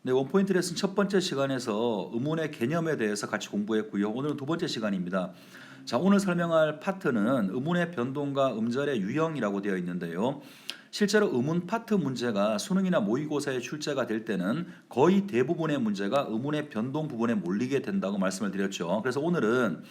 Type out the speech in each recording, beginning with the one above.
네, 원포인트 레슨 첫 번째 시간에서 음운의 개념에 대해서 같이 공부했고요. 오늘은 두 번째 시간입니다. 자, 오늘 설명할 파트는 음운의 변동과 음절의 유형이라고 되어 있는데요. 실제로 음운 파트 문제가 수능이나 모의고사에 출제가 될 때는 거의 대부분의 문제가 음운의 변동 부분에 몰리게 된다고 말씀을 드렸죠. 그래서 오늘은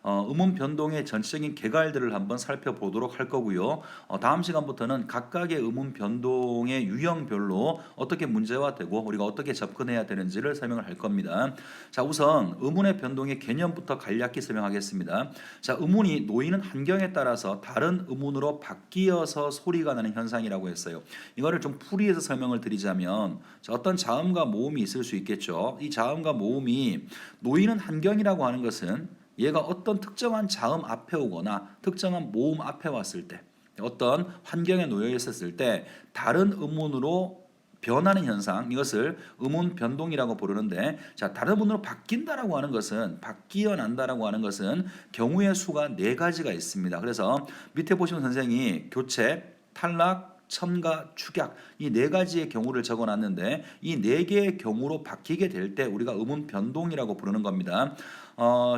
음운 변동의 전체적인 개괄들을 한번 살펴보도록 할 거고요. 다음 시간부터는 각각의 음운 변동의 유형별로 어떻게 문제화되고 우리가 어떻게 접근해야 되는지를 설명을 할 겁니다. 자, 우선 음운의 변동의 개념부터 간략히 설명하겠습니다. 자, 음운이 놓이는 환경에 따라서 다른 음운으로 바뀌어서 소리가 나는 현상이라고 했어요. 이거를 좀 풀이해서 설명을 드리자면, 자, 어떤 자음과 모음이 있을 수 있겠죠. 이 자음과 모음이 놓이는 환경이라고 하는 것은 얘가 어떤 특정한 자음 앞에 오거나 특정한 모음 앞에 왔을 때, 어떤 환경에 놓여 있었을 때 다른 음운으로 변하는 현상, 이것을 음운 변동이라고 부르는데, 자, 다른 음운으로 바뀐다라고 하는 것은, 바뀌어 난다라고 하는 것은 경우의 수가 네 가지가 있습니다. 그래서 밑에 보시면 선생이 교체, 탈락, 첨가, 축약, 이 네 가지의 경우를 적어놨는데, 이 네 개의 경우로 바뀌게 될 때 우리가 음운 변동이라고 부르는 겁니다.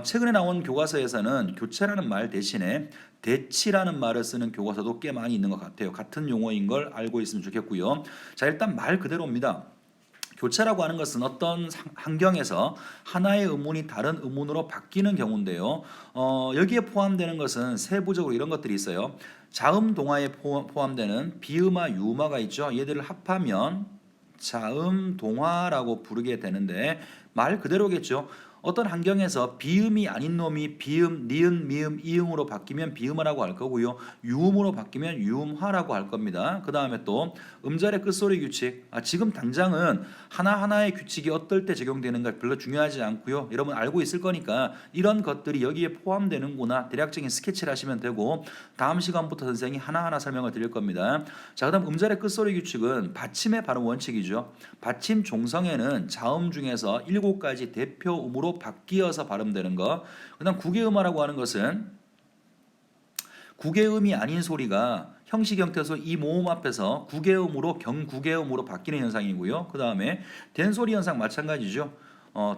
최근에 나온 교과서에서는 교체라는 말 대신에 대치라는 말을 쓰는 교과서도 꽤 많이 있는 것 같아요. 같은 용어인 걸 알고 있으면 좋겠고요. 자, 일단 말 그대로입니다. 교체라고 하는 것은 어떤 환경에서 하나의 음운이 다른 음운으로 바뀌는 경우인데요. 여기에 포함되는 것은 세부적으로 이런 것들이 있어요. 자음 동화에 포함되는 비음화, 유음화가 있죠. 얘들을 합하면 자음 동화라고 부르게 되는데, 말 그대로겠죠. 어떤 환경에서 비음이 아닌 놈이 비음, 니은, 미음, 이음으로 바뀌면 비음화라고 할 거고요. 유음으로 바뀌면 유음화라고 할 겁니다. 그 다음에 또 음절의 끝소리 규칙. 지금 당장은 하나하나의 규칙이 어떨 때 적용되는가 별로 중요하지 않고요. 여러분 알고 있을 거니까 이런 것들이 여기에 포함되는구나 대략적인 스케치를 하시면 되고, 다음 시간부터 선생님이 하나하나 설명을 드릴 겁니다. 자, 그다음 음절의 끝소리 규칙은 받침의 발음 원칙이죠. 받침 종성에는 자음 중에서 7가지 대표음으로 바뀌어서 발음되는 거. 그다음 구개음화라고 하는 것은 구개음이 아닌 소리가 형식 형태에서 이 모음 앞에서 구개음으로 경구개음으로 바뀌는 현상이고요. 그 다음에 된소리 현상 마찬가지죠.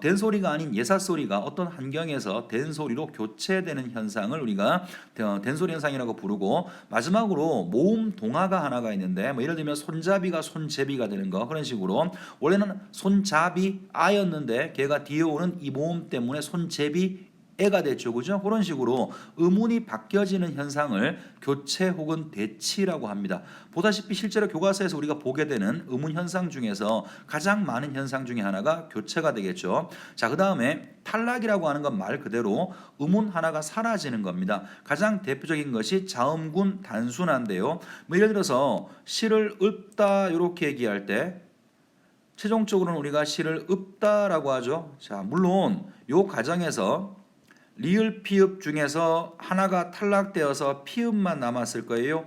된소리가 아닌 예사소리가 어떤 환경에서 된소리로 교체되는 현상을 우리가 된소리 현상이라고 부르고, 마지막으로 모음 동화가 하나가 있는데, 뭐 예를 들면 손잡이가 손제비가 되는 거, 그런 식으로 원래는 손잡이 아였는데 걔가 뒤에 오는 이 모음 때문에 손제비 애가 됐죠, 그죠? 그런 식으로 음운이 바뀌어지는 현상을 교체 혹은 대치라고 합니다. 보다시피 실제로 교과서에서 우리가 보게 되는 음운 현상 중에서 가장 많은 현상 중에 하나가 교체가 되겠죠. 자, 그 다음에 탈락이라고 하는 건 말 그대로 음운 하나가 사라지는 겁니다. 가장 대표적인 것이 자음군 단순한데요. 뭐 예를 들어서 시를 읊다 이렇게 얘기할 때 최종적으로는 우리가 시를 읊다라고 하죠. 자, 물론 요 과정에서 리을 피읍 중에서 하나가 탈락되어서 피읍만 남았을 거예요.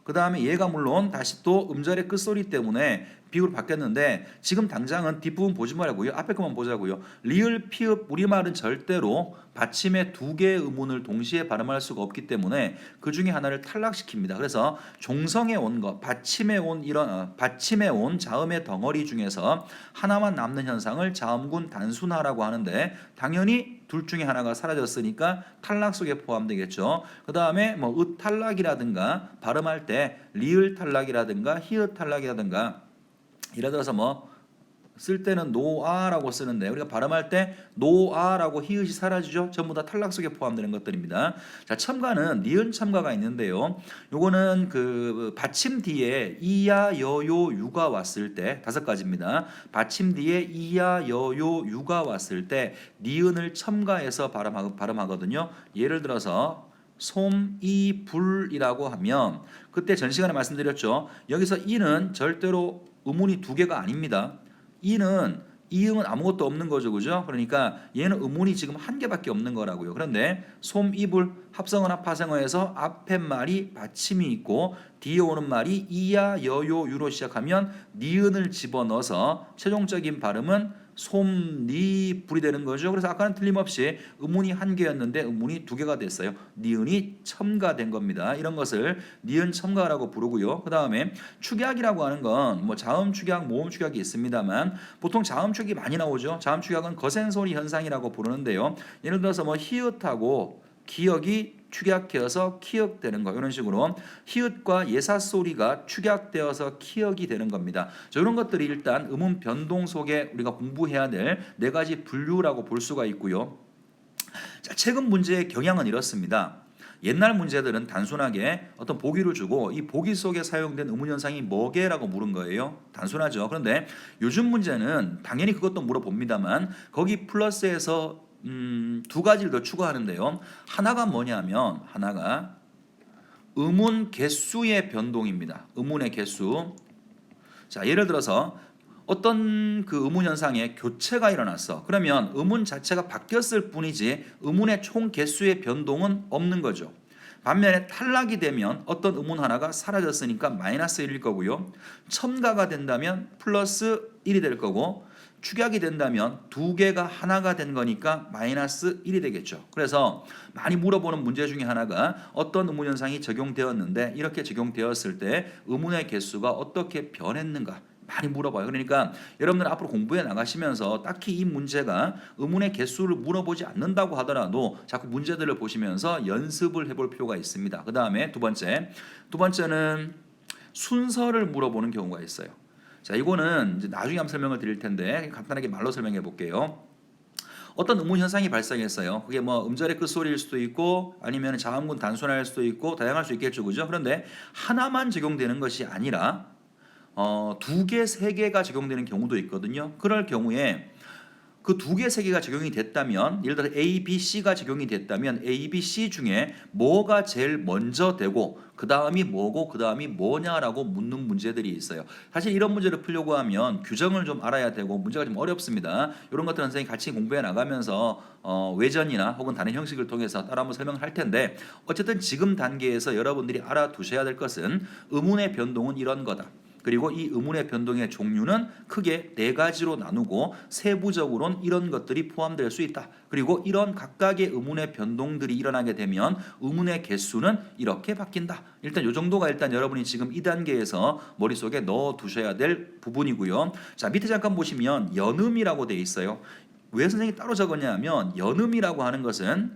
그 다음에 얘가 물론 다시 또 음절의 끝소리 때문에 비읍으로 바뀌었는데, 지금 당장은 뒷부분 보지 말고요. 앞에 것만 보자고요. 리을 피읍 우리말은 절대로 받침의 두 개의 음운을 동시에 발음할 수가 없기 때문에 그 중에 하나를 탈락시킵니다. 그래서 종성에 온 것, 받침에 온 이런 받침에 온 자음의 덩어리 중에서 하나만 남는 현상을 자음군 단순화라고 하는데, 당연히 둘 중에 하나가 사라졌으니까 탈락 속에 포함되겠죠. 그 다음에 뭐 탈락이라든가 발음할 때 리을 탈락이라든가 히읗 탈락이라든가, 예를 들어서 뭐 쓸 때는 노아라고 쓰는데 우리가 발음할 때 노아라고 히읗이 사라지죠. 전부 다 탈락 속에 포함되는 것들입니다. 자, 첨가는 니은 첨가가 있는데요. 요거는 그 받침 뒤에 이야 여요 유가 왔을 때 5가지입니다. 받침 뒤에 이야 여요 유가 왔을 때 니은을 첨가해서 발음하거든요. 예를 들어서 솜, 이, 불이라고 하면 그때 전 시간에 말씀드렸죠. 여기서 이는 절대로 음운이 2개가 아닙니다. 이는 이음은 아무것도 없는 거죠, 그죠? 그러니까 얘는 음운이 지금 1개밖에 없는 거라고요. 그런데 솜, 이불 합성어나 파생어에서 앞에 말이 받침이 있고 뒤에 오는 말이 이야, 여요, 유로 시작하면 니은을 집어넣어서 최종적인 발음은 솜니 불이 되는 거죠. 그래서 아까는 틀림없이 음운이 한 개였는데 음운이 두 개가 됐어요. 니은이 첨가된 겁니다. 이런 것을 니은 첨가라고 부르고요. 그 다음에 축약이라고 하는 건 뭐 자음 축약, 모음 축약이 있습니다만 보통 자음 축약이 많이 나오죠. 자음 축약은 거센소리 현상이라고 부르는데요. 예를 들어서 뭐 히읗하고 기역이 축약되어서 키읔되는 거 이런 식으로 히읗과 예사 소리가 축약되어서 키읔이 되는 겁니다. 이런 것들이 일단 음운 변동 속에 우리가 공부해야 될 네 가지 분류라고 볼 수가 있고요. 자, 최근 문제의 경향은 이렇습니다. 옛날 문제들은 단순하게 어떤 보기를 주고 이 보기 속에 사용된 의문 현상이 뭐게라고 물은 거예요. 단순하죠. 그런데 요즘 문제는 당연히 그것도 물어봅니다만 거기 플러스에서 두 가지를 더 추가하는데요. 하나가 뭐냐면 하나가 음운 개수의 변동입니다. 음운의 개수. 자, 예를 들어서 어떤 그 음운 현상에 교체가 일어났어. 그러면 음운 자체가 바뀌었을 뿐이지 음운의 총 개수의 변동은 없는 거죠. 반면에 탈락이 되면 어떤 음운 하나가 사라졌으니까 마이너스 1일 거고요. 첨가가 된다면 플러스 1이 될 거고 축약이 된다면 두 개가 하나가 된 거니까 마이너스 1이 되겠죠. 그래서 많이 물어보는 문제 중에 하나가 어떤 음운 현상이 적용되었는데 이렇게 적용되었을 때 음운의 개수가 어떻게 변했는가 많이 물어봐요. 그러니까 여러분들 앞으로 공부해 나가시면서 딱히 이 문제가 음운의 개수를 물어보지 않는다고 하더라도 자꾸 문제들을 보시면서 연습을 해볼 필요가 있습니다. 그 다음에 두 번째는 순서를 물어보는 경우가 있어요. 자, 이거는 이제 나중에 한번 설명을 드릴 텐데 간단하게 말로 설명해 볼게요. 어떤 음운 현상이 발생했어요. 그게 뭐 음절의 끝소리일 수도 있고 아니면 자음군 단순할 수도 있고 다양할 수 있겠죠, 그죠? 그런데 하나만 적용되는 것이 아니라 두 개, 세 개가 적용되는 경우도 있거든요. 그럴 경우에 그 두 개, 세 개가 적용이 됐다면 예를 들어 A, B, C가 적용이 됐다면 A, B, C 중에 뭐가 제일 먼저 되고 그 다음이 뭐고 그 다음이 뭐냐라고 묻는 문제들이 있어요. 사실 이런 문제를 풀려고 하면 규정을 좀 알아야 되고 문제가 좀 어렵습니다. 이런 것들은 선생님이 같이 공부해 나가면서 외전이나 혹은 다른 형식을 통해서 따라 한번 설명을 할 텐데 어쨌든 지금 단계에서 여러분들이 알아두셔야 될 것은 음운의 변동은 이런 거다. 그리고 이 음운의 변동의 종류는 크게 네 가지로 나누고 세부적으로는 이런 것들이 포함될 수 있다. 그리고 이런 각각의 음운의 변동들이 일어나게 되면 음운의 개수는 이렇게 바뀐다. 일단 이 정도가 일단 여러분이 지금 2단계에서 머릿속에 넣어 두셔야 될 부분이고요. 자, 밑에 잠깐 보시면 연음이라고 돼 있어요. 왜 선생님이 따로 적었냐면 연음이라고 하는 것은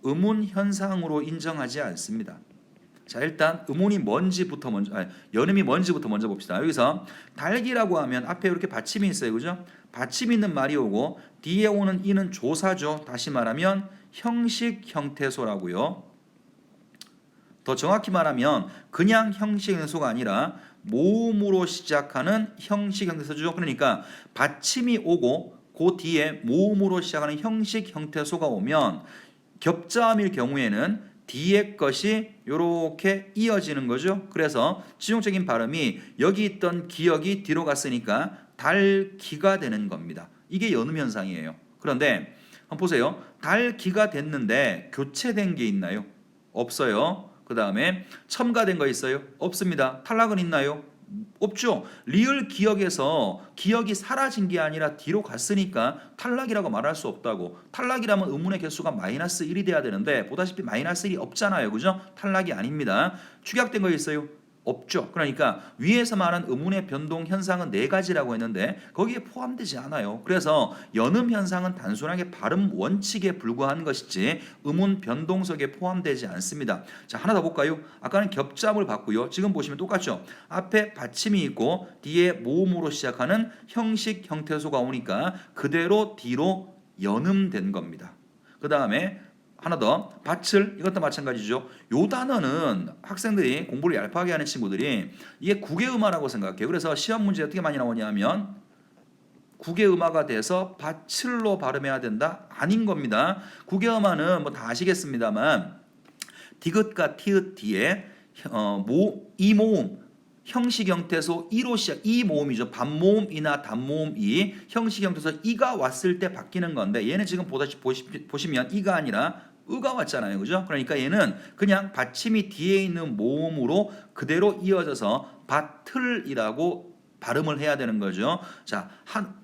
음운 현상으로 인정하지 않습니다. 자, 일단 음운이 뭔지부터 연음이 뭔지부터 먼저 봅시다. 여기서 달기라고 하면 앞에 이렇게 받침이 있어요, 그죠? 받침 있는 말이 오고 뒤에 오는 이는 조사죠. 다시 말하면 형식 형태소라고요. 더 정확히 말하면 그냥 형식 형태소가 아니라 모음으로 시작하는 형식 형태소죠. 그러니까 받침이 오고 그 뒤에 모음으로 시작하는 형식 형태소가 오면 겹자음일 경우에는 뒤에 것이 이렇게 이어지는 거죠. 그래서 지용적인 발음이 여기 있던 기역이 뒤로 갔으니까 달기가 되는 겁니다. 이게 연음 현상이에요. 그런데 한번 보세요. 달기가 됐는데 교체된 게 있나요? 없어요. 그 다음에 첨가된 거 있어요? 없습니다. 탈락은 있나요? 없죠. 리을 기역에서 기역이 사라진 게 아니라 뒤로 갔으니까 탈락이라고 말할 수 없다고. 탈락이라면 음운의 개수가 마이너스 1이 돼야 되는데 보다시피 마이너스 1이 없잖아요, 그죠? 탈락이 아닙니다. 축약된 거 있어요? 없죠. 그러니까 위에서 말한 음운의 변동 현상은 네 가지라고 했는데 거기에 포함되지 않아요. 그래서 연음 현상은 단순하게 발음 원칙에 불과한 것이지 음운 변동석에 포함되지 않습니다. 자, 하나 더 볼까요? 아까는 겹잡을 봤고요. 지금 보시면 똑같죠. 앞에 받침이 있고 뒤에 모음으로 시작하는 형식 형태소가 오니까 그대로 뒤로 연음된 겁니다. 그 다음에 하나 더 밭을 이것도 마찬가지죠. 요 단어는 학생들이 공부를 얄팍하게 하는 친구들이 이게 국외음화라고 생각해요. 그래서 시험 문제 어떻게 많이 나오냐면 국외음화가 돼서 밭을로 발음해야 된다? 아닌 겁니다. 국외음화는 뭐 다 아시겠습니다만 디귿과 티읕 뒤에 이모음 형식 형태소 이로 시작 이 모음이죠. 반모음이나 단모음 이 형식 형태소 이가 왔을 때 바뀌는 건데 얘는 지금 보시면 이가 아니라 의가 왔잖아요. 그죠? 그러니까 얘는 그냥 받침이 뒤에 있는 모음으로 그대로 이어져서 밭을이라고 발음을 해야 되는 거죠. 자,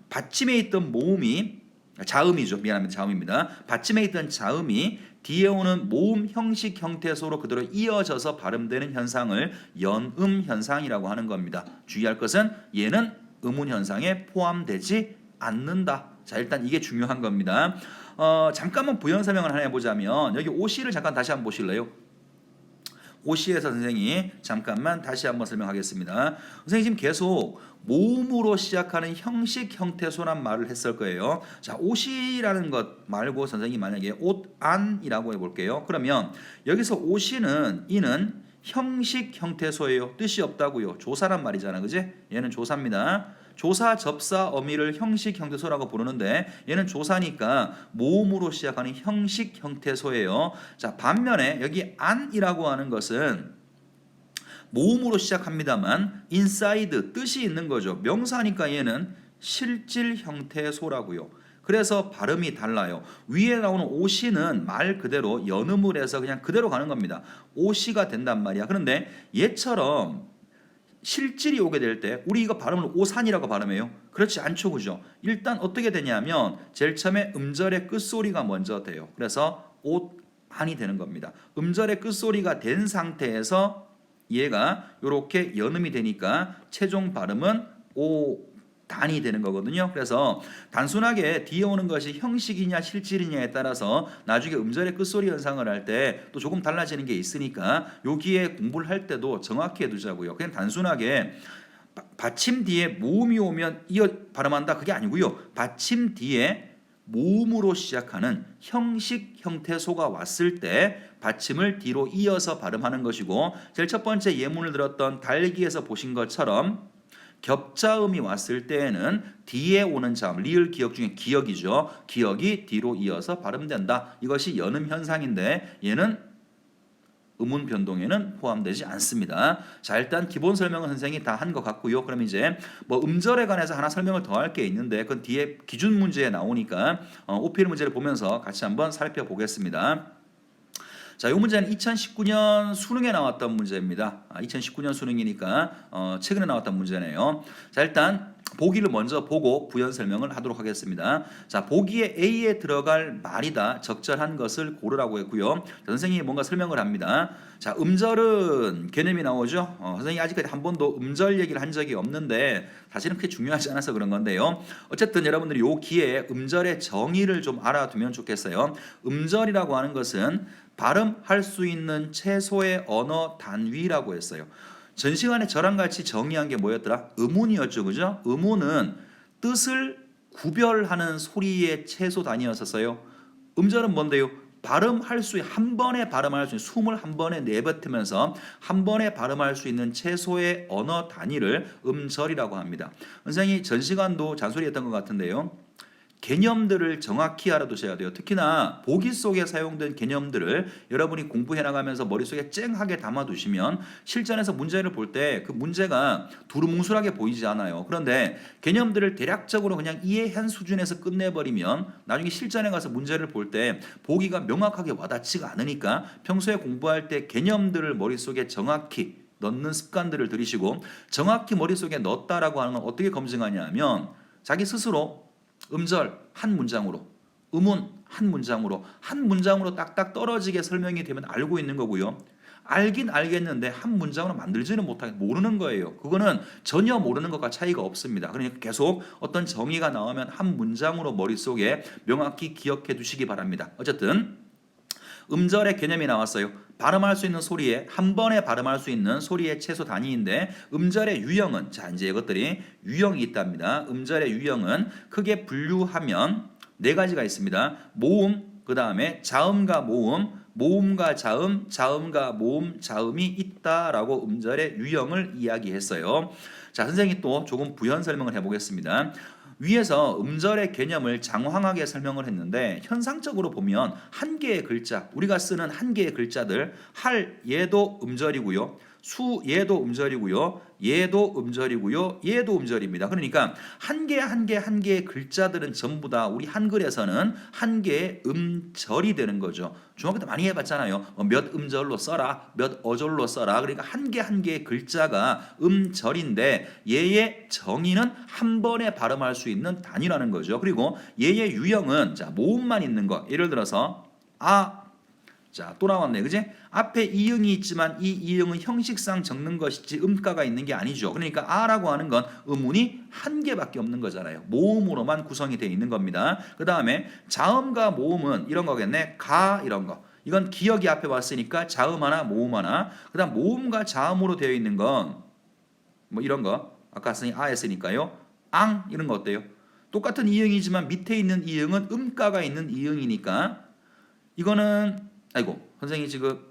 받침에 있던 모음이 자음이죠. 미안합니다. 자음입니다. 받침에 있던 자음이 뒤에 오는 모음 형식 형태소로 그대로 이어져서 발음되는 현상을 연음 현상이라고 하는 겁니다. 주의할 것은 얘는 음운 현상에 포함되지 않는다. 자, 일단 이게 중요한 겁니다. 잠깐만 부연 설명을 하나 해보자면 여기 오시를 잠깐 다시 한번 보실래요? 오시에서 선생님이 잠깐만 다시 한번 설명하겠습니다. 선생님 지금 계속 모음으로 시작하는 형식 형태소란 말을 했을 거예요. 자, 옷이라는 것 말고 선생님이 만약에 옷 안이라고 해볼게요. 그러면 여기서 옷이는 이는 형식 형태소예요. 뜻이 없다고요. 조사란 말이잖아, 그지? 얘는 조사입니다. 조사, 접사, 어미를 형식 형태소라고 부르는데 얘는 조사니까 모음으로 시작하는 형식 형태소예요. 자, 반면에 여기 안이라고 하는 것은 모음으로 시작합니다만 inside 뜻이 있는 거죠. 명사니까 얘는 실질 형태소라고요. 그래서 발음이 달라요. 위에 나오는 오시는 말 그대로 연음을 해서 그냥 그대로 가는 겁니다. 오시가 된단 말이야. 그런데 얘처럼 실질이 오게 될 때 우리 이거 발음을 오산이라고 발음해요. 그렇지 않죠, 그죠? 일단 어떻게 되냐면 제일 처음에 음절의 끝소리가 먼저 돼요. 그래서 옷안이 되는 겁니다. 음절의 끝소리가 된 상태에서 얘가 이렇게 연음이 되니까 최종 발음은 오단이 되는 거거든요. 그래서 단순하게 뒤에 오는 것이 형식이냐 실질이냐에 따라서 나중에 음절의 끝소리 현상을 할 때 또 조금 달라지는 게 있으니까 여기에 공부를 할 때도 정확히 해두자고요. 그냥 단순하게 받침 뒤에 모음이 오면 이어 발음한다 그게 아니고요. 받침 뒤에 모음으로 시작하는 형식 형태소가 왔을 때 받침을 뒤로 이어서 발음하는 것이고 제일 첫 번째 예문을 들었던 달기에서 보신 것처럼 겹자음이 왔을 때에는 뒤에 오는 자음, 리을 기역 중에 기역이죠. 기역이 뒤로 이어서 발음된다. 이것이 연음 현상인데 얘는 음운 변동에는 포함되지 않습니다. 자, 일단 기본 설명은 선생님이 다 한 것 같고요. 그럼 이제 뭐 음절에 관해서 하나 설명을 더 할 게 있는데 그건 뒤에 기준 문제에 나오니까 OPL 문제를 보면서 같이 한번 살펴보겠습니다. 자, 이 문제는 2019년 수능에 나왔던 문제입니다. 2019년 수능이니까 최근에 나왔던 문제네요. 자, 일단 보기를 먼저 보고 부연 설명을 하도록 하겠습니다. 자, 보기에 A에 들어갈 말이다. 적절한 것을 고르라고 했고요. 선생님이 뭔가 설명을 합니다. 자, 음절은 개념이 나오죠. 선생님이 아직까지 한 번도 음절 얘기를 한 적이 없는데 사실은 그렇게 중요하지 않아서 그런 건데요. 어쨌든 여러분들이 요 기회에 음절의 정의를 좀 알아두면 좋겠어요. 음절이라고 하는 것은 발음할 수 있는 최소의 언어 단위라고 했어요. 전 시간에 저랑 같이 정의한 게 뭐였더라? 음운이었죠, 그죠? 음운은 뜻을 구별하는 소리의 최소 단위였었어요. 음절은 뭔데요? 발음할 수 한 번에 발음할 수 있는 숨을 한 번에 내뱉으면서 한 번에 발음할 수 있는 최소의 언어 단위를 음절이라고 합니다. 선생님이 전 시간도 잔소리했던 것 같은데요. 개념들을 정확히 알아두셔야 돼요. 특히나 보기 속에 사용된 개념들을 여러분이 공부해 나가면서 머릿속에 쨍하게 담아두시면 실전에서 문제를 볼 때 그 문제가 두루뭉술하게 보이지 않아요. 그런데 개념들을 대략적으로 그냥 이해한 수준에서 끝내버리면 나중에 실전에 가서 문제를 볼 때 보기가 명확하게 와닿지가 않으니까 평소에 공부할 때 개념들을 머릿속에 정확히 넣는 습관들을 들이시고 정확히 머릿속에 넣었다라고 하는 건 어떻게 검증하냐면 자기 스스로 음절 한 문장으로, 음운 한 문장으로 딱딱 떨어지게 설명이 되면 알고 있는 거고요. 알긴 알겠는데 한 문장으로 만들지는 못하게 모르는 거예요. 그거는 전혀 모르는 것과 차이가 없습니다. 그러니까 계속 어떤 정의가 나오면 한 문장으로 머릿속에 명확히 기억해 두시기 바랍니다. 어쨌든 음절의 개념이 나왔어요. 발음할 수 있는 소리에 한 번에 발음할 수 있는 소리의 최소 단위인데 음절의 유형은 자 이제 이것들이 유형이 있답니다. 음절의 유형은 크게 분류하면 네 가지가 있습니다. 모음, 그 다음에 자음과 모음, 모음과 자음, 자음과 모음, 자음이 있다라고 음절의 유형을 이야기했어요. 자, 선생님이 또 조금 부연 설명을 해보겠습니다. 위에서 음절의 개념을 장황하게 설명을 했는데 현상적으로 보면 한 개의 글자, 우리가 쓰는 한 개의 글자들 할 얘도 음절이고요. 수 얘도 음절이고요. 얘도 음절이고요. 얘도 음절입니다. 그러니까 한 개 한 개 한 개의 글자들은 전부 다 우리 한글에서는 한 개의 음절이 되는 거죠. 중학교 때 많이 해봤잖아요. 몇 음절로 써라, 몇 어절로 써라. 그러니까 한 개 한 개의 글자가 음절인데 얘의 정의는 한 번에 발음할 수 있는 단위라는 거죠. 그리고 얘의 유형은 자 모음만 있는 거. 예를 들어서 자, 또 나왔네. 그지? 앞에 이응이 있지만 이 이응은 형식상 적는 것이지 음가가 있는 게 아니죠. 그러니까 아라고 하는 건 음운이 한 개밖에 없는 거잖아요. 모음으로만 구성이 되어 있는 겁니다. 그 다음에 자음과 모음은 이런 거겠네. 가 이런 거. 이건 기억이 앞에 왔으니까 자음 하나, 모음 하나. 그 다음 모음과 자음으로 되어 있는 건 뭐 이런 거. 아까 쓰니 했으니까요. 앙 이런 거 어때요? 똑같은 이응이지만 밑에 있는 이응은 음가가 있는 이응이니까 이거는 아이고 선생님 지금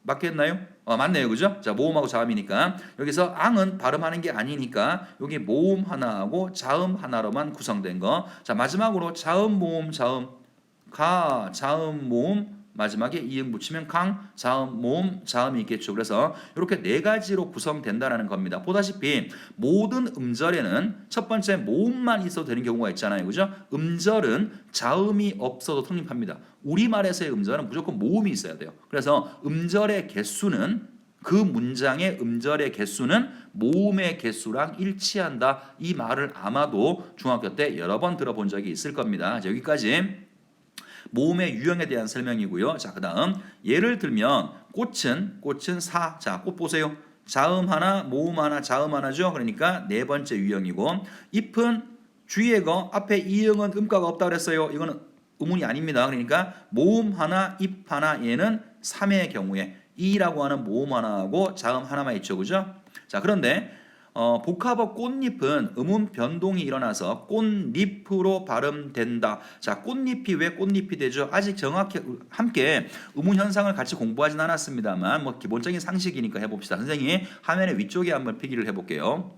맞겠나요? 맞네요. 그죠? 자 모음하고 자음이니까 여기서 앙은 발음하는 게 아니니까 여기 모음 하나하고 자음 하나로만 구성된 거. 자 마지막으로 자음 모음 자음 가 자음 모음 마지막에 이응 붙이면 강 자음 모음 자음이 있겠죠. 그래서 이렇게 네 가지로 구성된다라는 겁니다. 보다시피 모든 음절에는 첫 번째 모음만 있어도 되는 경우가 있잖아요. 그죠? 음절은 자음이 없어도 성립합니다. 우리말에서의 음절은 무조건 모음이 있어야 돼요. 그래서 음절의 개수는 그 문장의 음절의 개수는 모음의 개수랑 일치한다. 이 말을 아마도 중학교 때 여러 번 들어본 적이 있을 겁니다. 여기까지 모음의 유형에 대한 설명이고요. 자, 그다음 예를 들면 꽃은 사. 자, 꽃 보세요. 자음 하나, 모음 하나, 자음 하나죠. 그러니까 네 번째 유형이고 잎은 주위에 거 앞에 이응은 음가가 없다 그랬어요. 이거는 음운이 아닙니다. 그러니까 모음 하나, 잎 하나 얘는 3의 경우에 이라고 하는 모음 하나하고 자음 하나만 있죠. 그죠? 자, 그런데 복합어 꽃잎은 음운 변동이 일어나서 꽃잎으로 발음된다. 자, 꽃잎이 왜 꽃잎이 되죠? 아직 정확히 함께 음운 현상을 같이 공부하진 않았습니다만 뭐 기본적인 상식이니까 해봅시다. 선생님 화면의 위쪽에 한번 필기를 해볼게요.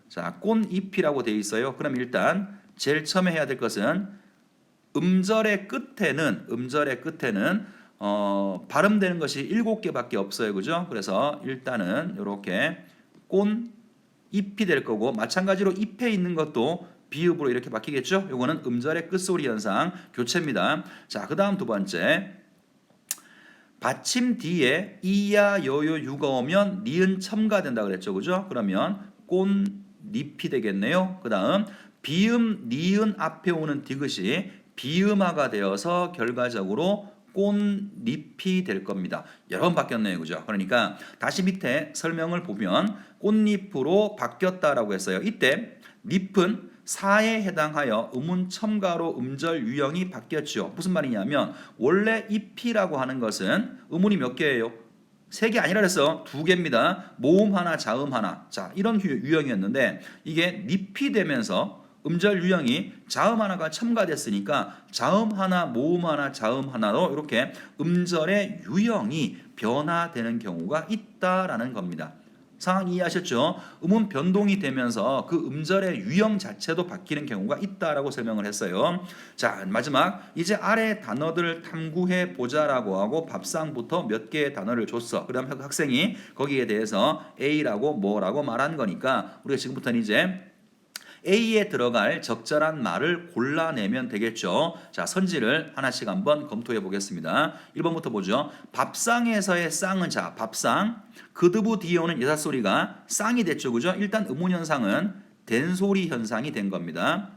자, 꽃잎이라고 되어 있어요. 그럼 일단 제일 처음에 해야 될 것은 음절의 끝에는 발음되는 것이 7개밖에 없어요. 그죠? 그래서 일단은 이렇게 꽃잎이 될 거고 마찬가지로 잎에 있는 것도 비읍으로 이렇게 바뀌겠죠? 요거는 음절의 끝소리 현상 교체입니다. 자, 그다음 두 번째. 받침 뒤에 이야 여요 유가 오면 니은 첨가된다 그랬죠. 그죠? 그러면 꽃잎이 되겠네요. 그다음 비음 니은 앞에 오는 디귿이 비음화가 되어서 결과적으로 꽃잎이 될 겁니다. 여러 번 바뀌었네요. 그죠? 그러니까 다시 밑에 설명을 보면 꽃잎으로 바뀌었다라고 했어요. 이때 잎은 사에 해당하여 음운 첨가로 음절 유형이 바뀌었죠. 무슨 말이냐면 원래 잎이라고 하는 것은 음운이 몇 개예요? 3개 아니라 그랬어. 2개입니다. 모음 하나, 자음 하나. 자, 이런 유형이었는데 이게 잎이 되면서 음절 유형이 자음 하나가 첨가됐으니까 자음 하나, 모음 하나, 자음 하나로 이렇게 음절의 유형이 변화되는 경우가 있다라는 겁니다. 상황 이해하셨죠? 음운 변동이 되면서 그 음절의 유형 자체도 바뀌는 경우가 있다라고 설명을 했어요. 자, 마지막 이제 아래 단어들을 탐구해 보자라고 하고 밥상부터 몇 개의 단어를 줬어. 그다음 학생이 거기에 대해서 A라고 뭐라고 말한 거니까 우리가 지금부터는 이제 A에 들어갈 적절한 말을 골라내면 되겠죠. 자, 선지를 하나씩 한번 검토해 보겠습니다. 1번부터 보죠. 밥상에서의 쌍은 자, 밥상. 그드부 뒤에 오는 예사소리가 쌍이 됐죠. 그죠? 일단 음운 현상은 된소리 현상이 된 겁니다.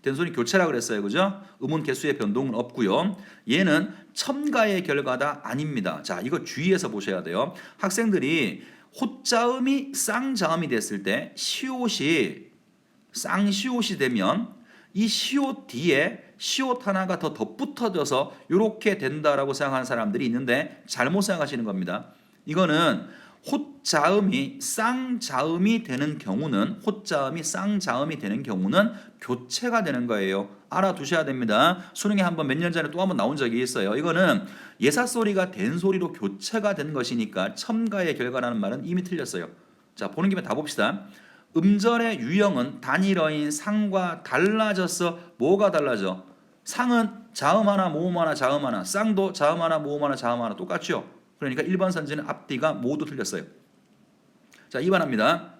된소리 교체라 그랬어요. 그죠? 음운 개수의 변동은 없고요. 얘는 첨가의 결과다 아닙니다. 자, 이거 주의해서 보셔야 돼요. 학생들이 호자음이 쌍자음이 됐을 때 시옷이 쌍시옷이 되면 이 시옷 뒤에 시옷 하나가 더 덧붙어져서 이렇게 된다라고 생각하는 사람들이 있는데 잘못 생각하시는 겁니다. 이거는 호자음이 쌍자음이 되는 경우는 교체가 되는 거예요. 알아두셔야 됩니다. 수능에 한번 몇 년 전에 또 한번 나온 적이 있어요. 이거는 예사소리가 된소리로 교체가 된 것이니까 첨가의 결과라는 말은 이미 틀렸어요. 자, 보는 김에 다 봅시다. 음절의 유형은 단일어인 상과 달라졌어. 뭐가 달라져? 상은 자음 하나, 모음 하나, 자음 하나. 쌍도 자음 하나, 모음 하나, 자음 하나 똑같죠? 그러니까 1번 선지는 앞뒤가 모두 틀렸어요. 자, 2번 합니다.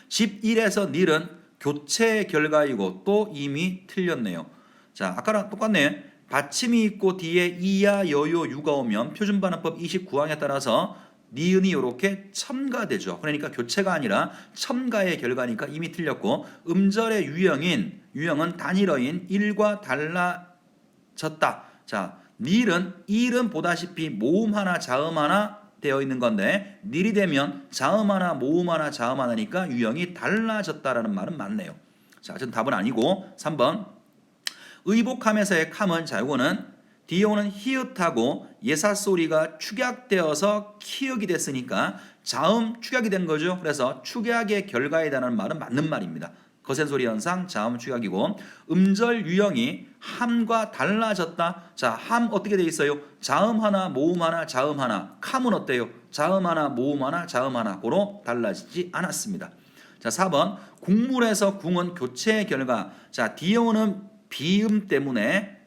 집 1에서 닐은 교체의 결과이고 또 이미 틀렸네요. 자, 아까랑 똑같네. 받침이 있고 뒤에 이야, 여요, 유가 오면 표준반응법 29항에 따라서 니은이 이렇게 첨가되죠. 그러니까 교체가 아니라 첨가의 결과니까 이미 틀렸고, 음절의 유형은 단일어인 일과 달라졌다. 자, 일은 보다시피 모음 하나 자음 하나 되어 있는 건데, 닐이 되면 자음 하나 모음 하나 자음 하나니까 유형이 달라졌다라는 말은 맞네요. 자, 전 답은 아니고 3번 의복함에서의 캄은, 자, 이거는 뒤에 오는 히읗하고 예사 소리가 축약되어서 키읔이 됐으니까 자음 축약이 된 거죠. 그래서 축약의 결과이라는 말은 맞는 말입니다. 거센 소리 현상 자음 축약이고, 음절 유형이 함과 달라졌다. 자, 함 어떻게 돼 있어요? 자음 하나 모음 하나 자음 하나. 캄은 어때요? 자음 하나 모음 하나 자음 하나. 고로 달라지지 않았습니다. 자, 4번 국물에서 궁은 교체의 결과. 자, 뒤에 오는 비음 때문에,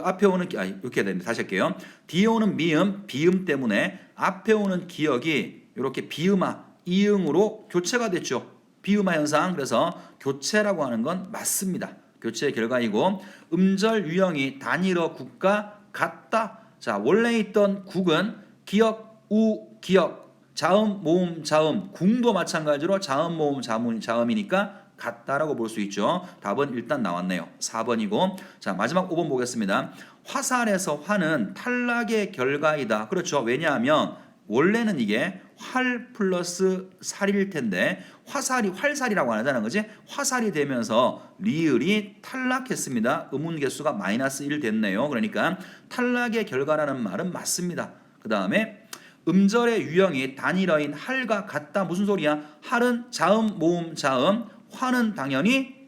앞에 오는 이렇게 해야 됩니다. 다시 할게요. 뒤에 오는 미음 비음 때문에 앞에 오는 기억이 이렇게 비음화 이응으로 교체가 됐죠. 비음화 현상. 그래서 교체라고 하는 건 맞습니다. 교체의 결과이고, 음절 유형이 단일어 국과 같다. 자, 원래 있던 국은 기역 우 기역 자음 모음 자음, 궁도 마찬가지로 자음 모음 자음이니까 같다라고 볼 수 있죠. 답은 일단 나왔네요. 4번이고, 자, 마지막 5번 보겠습니다. 화살에서 화는 탈락의 결과이다. 그렇죠. 왜냐하면 원래는 이게 활 플러스 살일 텐데 활살이라고 안 하잖아요. 그지? 화살이 되면서 리을이 탈락했습니다. 음운 개수가 -1 됐네요. 그러니까 탈락의 결과라는 말은 맞습니다. 그 다음에 음절의 유형이 단일어인 할과 같다. 무슨 소리야? 할은 자음 모음 자음, 화는 당연히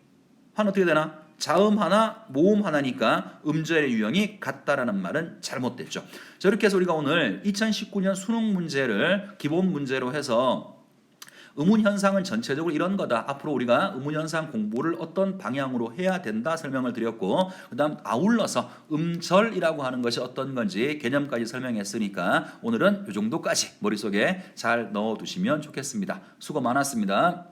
어떻게 되나? 자음 하나 모음 하나니까 음절의 유형이 같다라는 말은 잘못됐죠. 자, 이렇게 해서 우리가 오늘 2019년 수능 문제를 기본 문제로 해서 음운 현상은 전체적으로 이런 거다. 앞으로 우리가 음운 현상 공부를 어떤 방향으로 해야 된다 설명을 드렸고, 그다음 아울러서 음절이라고 하는 것이 어떤 건지 개념까지 설명했으니까 오늘은 이 정도까지 머릿속에 잘 넣어두시면 좋겠습니다. 수고 많았습니다.